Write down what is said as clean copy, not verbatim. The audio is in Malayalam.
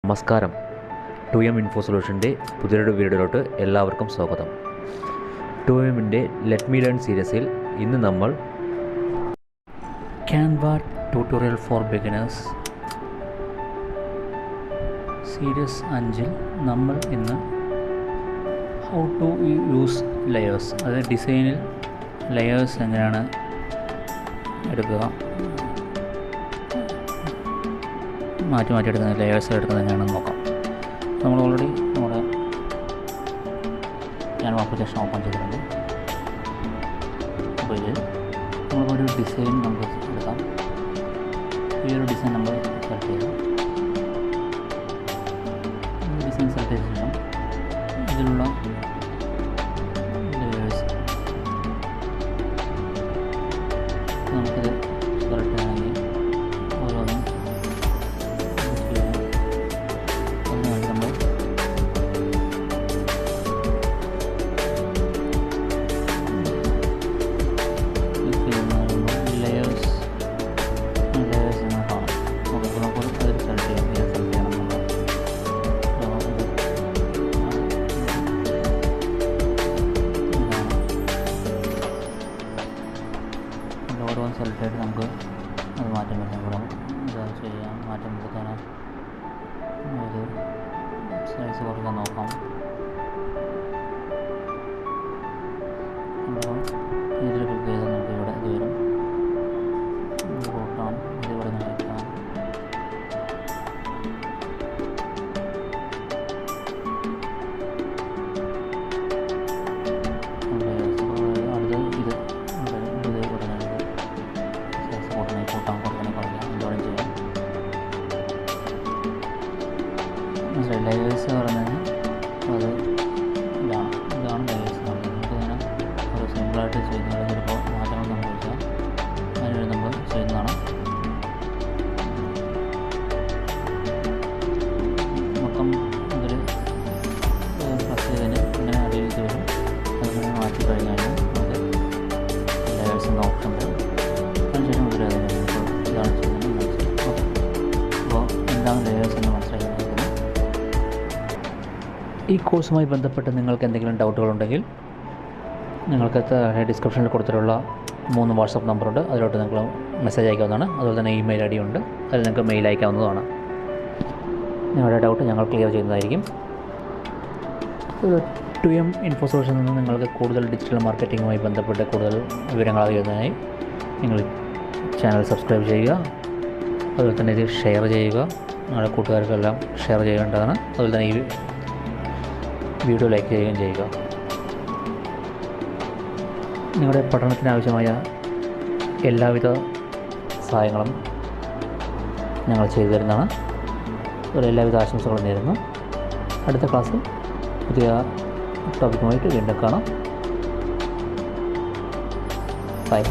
നമസ്കാരം. 2M ഇൻഫോ സൊല്യൂഷൻ്റെ പുതിയൊരു വീഡിയോയിലോട്ട് എല്ലാവർക്കും സ്വാഗതം. 2Mൻ്റെ ലെറ്റ് മീ ലേൺ സീരീസിൽ ഇന്ന് നമ്മൾ Canva tutorial for beginners series 5ൽ നമ്മൾ ഇന്ന് ഹൗ ടു യൂസ് ലെയേഴ്സ്, അതായത് ഡിസൈനിൽ ലെയേഴ്സ് എങ്ങനെയാണ് എടുക്കുക, മാറ്റി എടുക്കുന്ന ലെയേഴ്സ് എടുക്കുന്നത് എങ്ങനെയാണെന്ന് നോക്കാം. നമ്മൾ ഓൾറെഡി നമ്മുടെ ക്യാൻവ ആപ്ലിക്കേഷൻ ഓപ്പൺ ചെയ്തിട്ടുണ്ട്. അപ്പോൾ ഇതിൽ നമ്മളൊരു ഡിസൈൻ നമുക്ക് എടുക്കാം. ഈ ഒരു ഡിസൈൻ നമ്മൾ സെലക്ട് ചെയ്തു. ഡിസൈൻ സെലക്ട് ചെയ്ത ശേഷം ഇതിലുള്ള ലെയേഴ്സ് നമുക്കിത് സെലക്ട് ചെയ്യണമെങ്കിൽ ഓരോന്നും ഓരോ സെലക്ട് ആയിട്ട് നമുക്ക് അത് മാറ്റം വരുത്താൻ കൂടെ ഇത് ചെയ്യാം. മാറ്റം വരുത്താൻ ഒരു സൈസ് കുറയ്ക്കാൻ നോക്കാം. അപ്പോൾ ഇതിൽ ക്ലിക്ക് ചെയ്താൽ നമുക്ക് ഇവിടെ ഇത് വരും. കൂട്ടാം, ഇതിവിടെ നിന്ന് വയ്ക്കാം. ലെയേഴ്സ് പറഞ്ഞാൽ അത് ഇതാണ് ലെയേഴ്സ് എന്ന് പറഞ്ഞാൽ നമുക്കിങ്ങനെ ഒരു സിമ്പിളായിട്ട് ചെയ്യുന്നത്. ചിലപ്പോൾ മാറ്റങ്ങൾ സംഭവിച്ചാൽ അതിനുവേണ്ടി നമ്മൾ ചെയ്യുന്നതാണ്. മൊത്തം ഇതിൽ പ്രസ് ചെയ്തതിന് ഇങ്ങനെ അടിയിൽ ഇത് വരും. അതിങ്ങനെ മാറ്റി കഴിഞ്ഞാൽ നമുക്ക് ലെയേഴ്സ് എന്ന ഓപ്ഷൻ വരും. അതിനുശേഷം ഇതിൽ ഇതാണ് ചെയ്യുന്നത് മനസ്സിലാക്കും. അപ്പോൾ എന്താണ് ലെയേഴ്സ് എന്ന് മനസ്സിലാക്കുന്നത്. ഈ കോഴ്സുമായി ബന്ധപ്പെട്ട് നിങ്ങൾക്ക് എന്തെങ്കിലും ഡൗട്ടുകളുണ്ടെങ്കിൽ നിങ്ങൾക്ക് ഡിസ്ക്രിപ്ഷനിൽ കൊടുത്തിട്ടുള്ള 3 വാട്സപ്പ് നമ്പറുണ്ട്. അതിലോട്ട് നിങ്ങൾ മെസ്സേജ് അയക്കാവുന്നതാണ്. അതുപോലെ തന്നെ ഇമെയിൽ ഐ ഡി ഉണ്ട്, അതിൽ നിങ്ങൾക്ക് മെയിൽ അയക്കാവുന്നതാണ്. നിങ്ങളുടെ ഡൗട്ട് ഞങ്ങൾ ക്ലിയർ ചെയ്യുന്നതായിരിക്കും. 2M ഇൻഫോ സൊല്യൂഷനിൽ നിന്ന് നിങ്ങൾക്ക് കൂടുതൽ ഡിജിറ്റൽ മാർക്കറ്റിങ്ങുമായി ബന്ധപ്പെട്ട് കൂടുതൽ വിവരങ്ങൾ അറിയുന്നതിനായി നിങ്ങൾ ചാനൽ സബ്സ്ക്രൈബ് ചെയ്യുക. അതുപോലെ തന്നെ ഇത് ഷെയർ ചെയ്യുക. നിങ്ങളുടെ കൂട്ടുകാർക്കെല്ലാം ഷെയർ ചെയ്യേണ്ടതാണ്. അതുപോലെ തന്നെ ഈ വീഡിയോ ലൈക്ക് ചെയ്യുകയും ചെയ്യുക. നിങ്ങളുടെ പഠനത്തിന് ആവശ്യമായ എല്ലാവിധ സഹായങ്ങളും ഞങ്ങൾ ചെയ്തു തരുന്നതാണ്. അതുപോലെ എല്ലാവിധ ആശംസകളും നേരുന്നു. അടുത്ത ക്ലാസ്സിൽ പുതിയ ടോപ്പിക്കുമായിട്ട് വീണ്ടും കാണാം. ബൈ.